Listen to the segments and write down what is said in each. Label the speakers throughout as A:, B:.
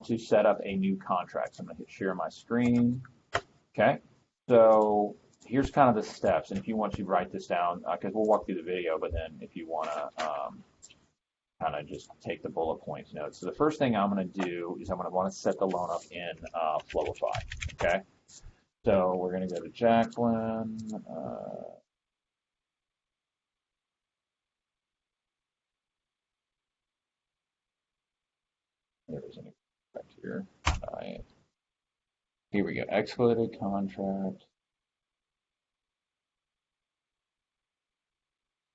A: to set up a new contract. So I'm going to hit share my screen. Okay, so here's kind of the steps, and if you want to write this down, because we'll walk through the video, but then if you want to kind of just take the bullet points notes. So the first thing I'm going to do is I'm going to want to set the loan up in Flowify. Okay, so we're going to go to Jacqueline. There's an contract here. All right. Here we go. Escalated contract.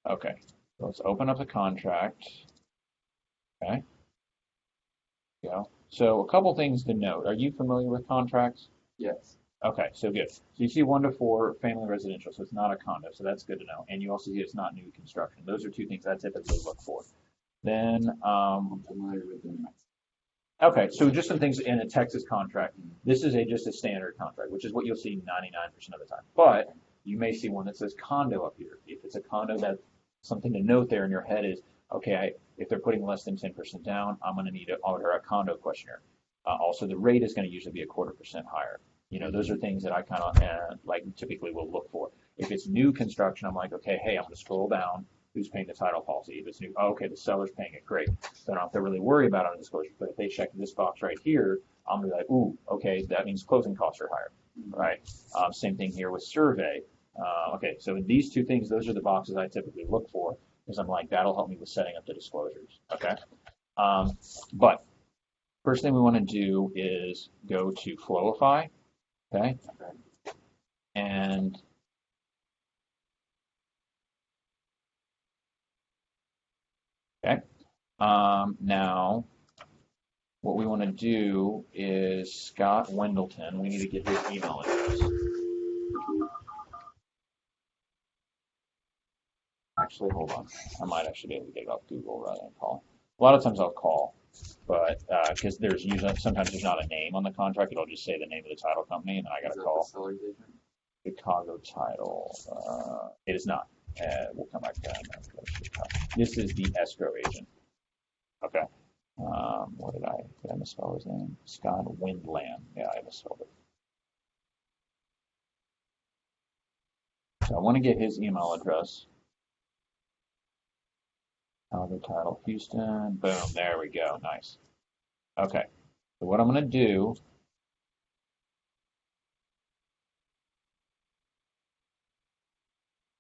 A: Okay, so let's open up the contract. Okay. Go. So a couple things to note. Are you familiar with contracts?
B: Yes.
A: Okay, so good. So you see 1 to 4 family residential, so it's not a condo, so that's good to know. And you also see it's not new construction. Those are two things I typically look for. Then,
B: I'm familiar with them.
A: okay, so just some things in a Texas contract. This is just a standard contract, which is what you'll see 99% of the time. But you may see one that says condo up here. If it's a condo, that's something to note there in your head is, okay, if they're putting less than 10% down, I'm going to need to order a condo questionnaire. Also, the rate is going to usually be 0.25% higher. You know, those are things that I kind of like typically will look for. If it's new construction, I'm like, okay, hey, I'm going to scroll down. Who's paying the title policy? If it's new, oh, okay, the seller's paying it, great. So I don't have to really worry about it on disclosure. But if they check this box right here, I'm going to be like, ooh, okay, that means closing costs are higher, right? Same thing here with survey. Okay, so in these two things, those are the boxes I typically look for because I'm like, that'll help me with setting up the disclosures, okay? But first thing we want to do is go to Flowify, okay? And okay, now what we want to do is Scott Wendleton. We need to get his email address. Actually, hold on. I might actually be able to get it off Google rather than call. A lot of times I'll call, but because there's usually sometimes there's not a name on the contract. It'll just say the name of the title company, and then I got to call. Chicago Title. It is not. We'll come back to that. This is the escrow agent. Okay. What did I misspell his name? Scott Windland. Yeah, I misspelled it. So I want to get his email address. Chicago Title, Houston. Boom. There we go. Nice. Okay. So what I'm going to do.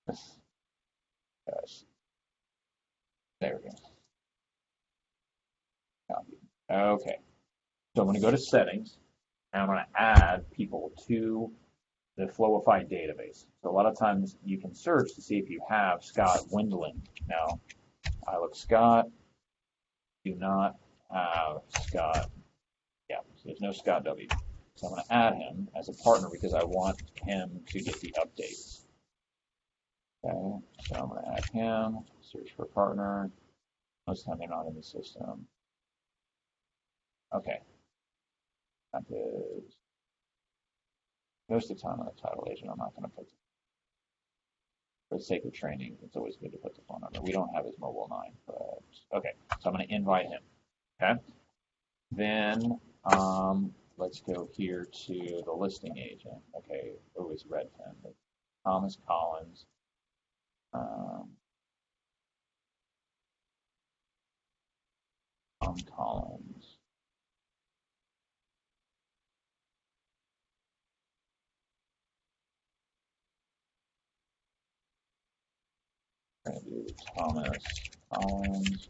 A: Yes. There we go. Copy. Okay. So I'm going to go to settings, and I'm going to add people to the Flowify database. So a lot of times you can search to see if you have Scott Windland. Now, I look Scott, do not have Scott. Yeah, so there's no Scott W. So I'm going to add him as a partner because I want him to get the updates. Okay, so I'm going to add him, search for partner. Most of the time they're not in the system. Okay. That is, most of the time on the title agent, I'm not going to put, for the sake of training, it's always good to put the phone number. We don't have his mobile 9, but okay. So I'm going to invite him. Okay. Then let's go here to the listing agent. Okay. Oh, it's Redfin. Thomas Collins. Tom Collins. We're going to do Thomas Collins.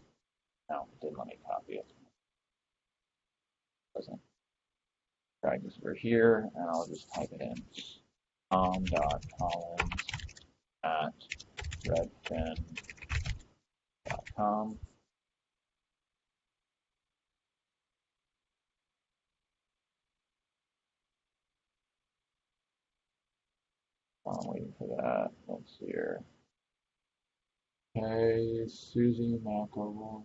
A: No, didn't let me copy it. Doesn't. Drag this over here, and I'll just type it in. Tom.Collins at redfin.com. While I'm waiting for that, let's see here. Okay, Susie McElroy.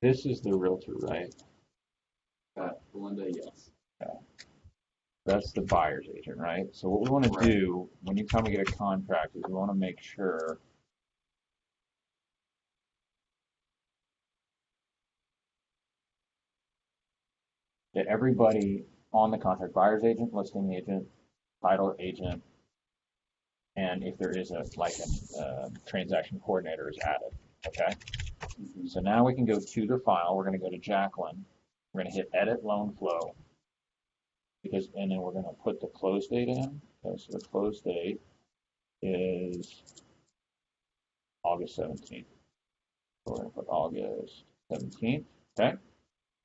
A: This is the realtor, right?
B: Belinda, yes.
A: Okay. That's the buyer's agent, right? So what we want to do when you come and get a contract is we want to make sure that everybody on the contract, buyer's agent, listing agent, title agent, and if there is a transaction coordinator is added. Okay. So now we can go to the file. We're going to go to Jacqueline. We're going to hit Edit Loan Flow, and then we're going to put the close date in. Okay, so the close date is August 17th. So we're going to put August 17th. Okay.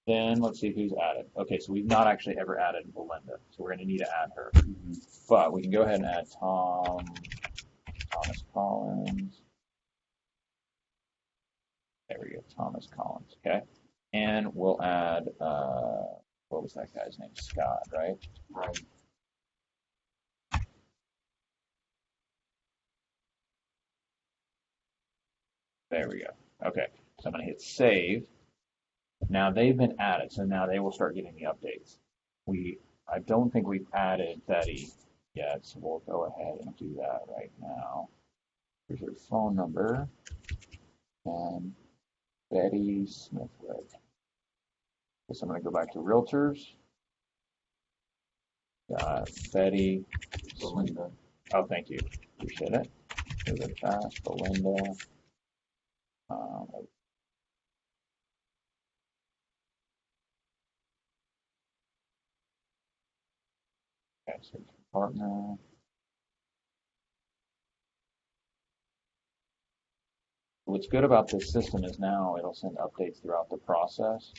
A: Then let's see who's added. Okay, so we've not actually ever added Belinda, so we're going to need to add her. But we can go ahead and add Thomas Collins. There we go, Thomas Collins. Okay, and we'll add what was that guy's name? Scott, right?
B: Right.
A: There we go. Okay, so I'm going to hit save. Now they've been added, so now they will start getting the updates. I don't think we've added Betty yet, so we'll go ahead and do that right now. Here's her phone number, and Betty Smithwick. So I'm going to go back to Realtors. Betty
B: Belinda.
A: Oh, thank you. Appreciate it. Move it fast. Belinda. Okay, search for partner. What's good about this system is now it'll send updates throughout the process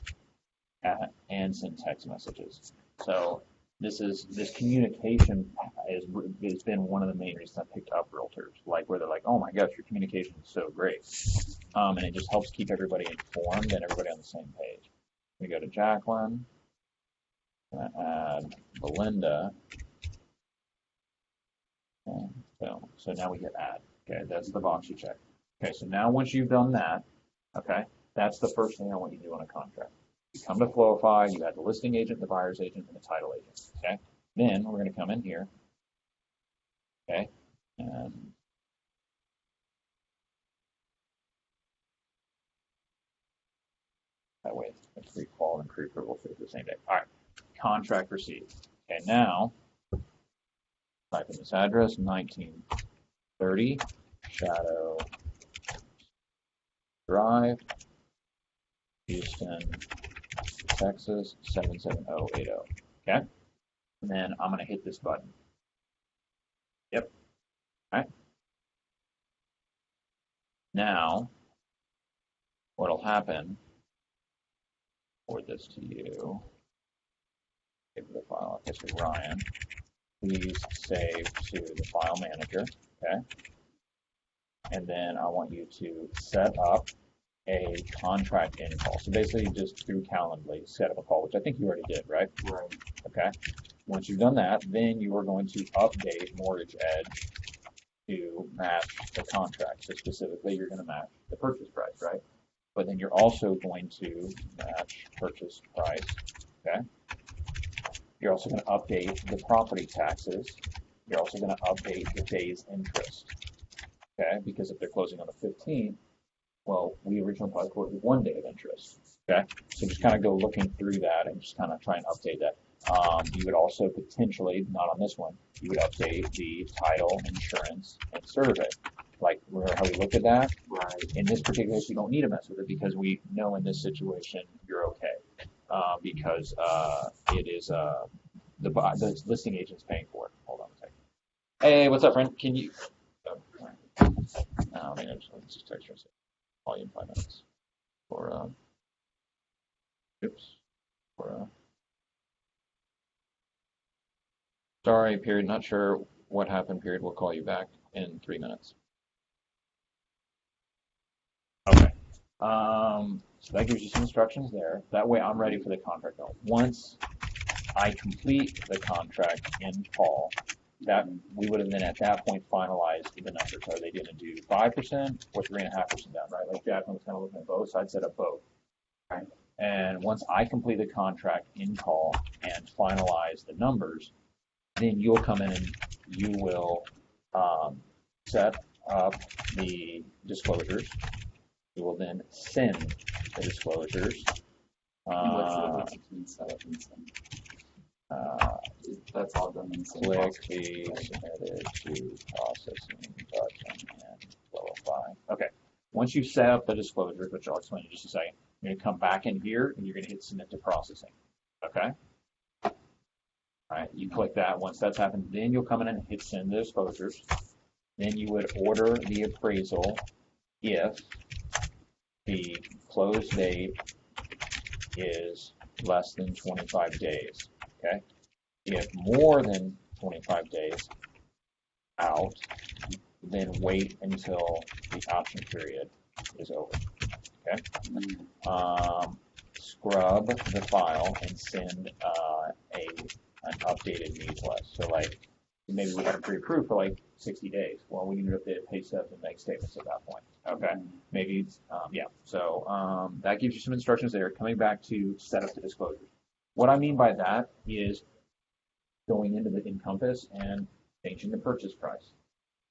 A: and send text messages. So this communication has been one of the main reasons I picked up Realtors, like where they're like, oh my gosh, your communication is so great. And it just helps keep everybody informed and everybody on the same page. We go to Jacqueline, add Belinda, and boom. So now we hit add. Okay, that's the box you check. Okay, so now once you've done that, okay, that's the first thing I want you to do on a contract. You come to Flowify, you add the listing agent, the buyer's agent, and the title agent, okay? Then we're going to come in here, okay, and that way it's pre-qual and pre-approval for the same day. All right, contract received. Okay, now type in this address, 1930 Shadow Drive, Houston, Texas, 77080. Okay? And then I'm going to hit this button. Yep. All right. Now, what'll happen, forward this to you, give the file, I guess with Ryan, please save to the file manager, okay? And then I want you to set up a contract in call. So basically just through Calendly, set up a call, which I think you already did, right?
B: Right.
A: Okay. Once you've done that, then you are going to update Mortgage Edge to match the contract. So specifically, you're going to match the purchase price, right? But then you're also going to match purchase price, okay? You're also going to update the property taxes. You're also going to update the day's interest, okay? Because if they're closing on the 15th, well, we originally probably quoted 1 day of interest, okay? So just kind of go looking through that and just kind of try and update that. You would also potentially, not on this one, you would update the title, insurance, and survey. Like, remember how we looked at that?
B: Right.
A: In this particular case, you don't need to mess with it because we know in this situation you're okay. Because it is the listing agent's paying for it. Hold on a second. Hey, what's up, friend? Can you? Maybe let's just text her. Call you in 5 minutes. Sorry, period. Not sure what happened, period. We'll call you back in 3 minutes. Okay. So that gives you some instructions there. That way I'm ready for the contract. Once I complete the contract in call, that we would have then at that point finalized the numbers. Are they going to do 5% or 3.5% down, right? Like Jacqueline was kind of looking at both, so I'd set up both. Right? And once I complete the contract in call and finalize the numbers, then you'll come in and you will set up the disclosures. You will then send the disclosures
B: What's between setup and send? That's all done in the same
A: Click
B: process.
A: the submitted to processing button and flowify. Okay. Once you set up the disclosures, which I'll explain in just a second, you're going to come back in here and you're going to hit submit to processing. Okay? All right, you click that. Once that's happened, then you'll come in and hit send the disclosures. Then you would order the appraisal if the close date is less than 25 days. Okay? If more than 25 days out, then wait until the option period is over. Okay? Scrub the file and send an updated needs list. So like maybe we have it pre-approved for like 60 days. Well, we need to update pay stubs and make statements at that point. Okay, maybe yeah. So that gives you some instructions there. Coming back to set up the disclosures. What I mean by that is going into the Encompass and changing the purchase price,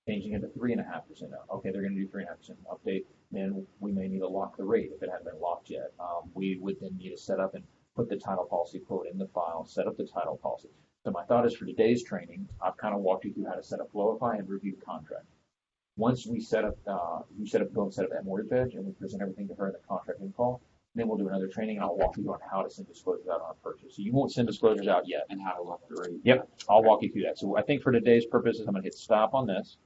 A: changing it to 3.5%. Okay, they're going to do 3.5% update. Then we may need to lock the rate if it hasn't been locked yet. We would then need to set up and put the title policy quote in the file, set up the title policy. So my thought is for today's training, I've kind of walked you through how to set up flowify and review the contract. Once we set up, go and set up that mortgage edge and we present everything to her in the contracting call, then we'll do another training and I'll walk you through on how to send disclosures out on a purchase. So you won't send disclosures out yet.
B: And how to lock the rate.
A: Yep, I'll walk you through that. So I think for today's purposes, I'm going to hit stop on this.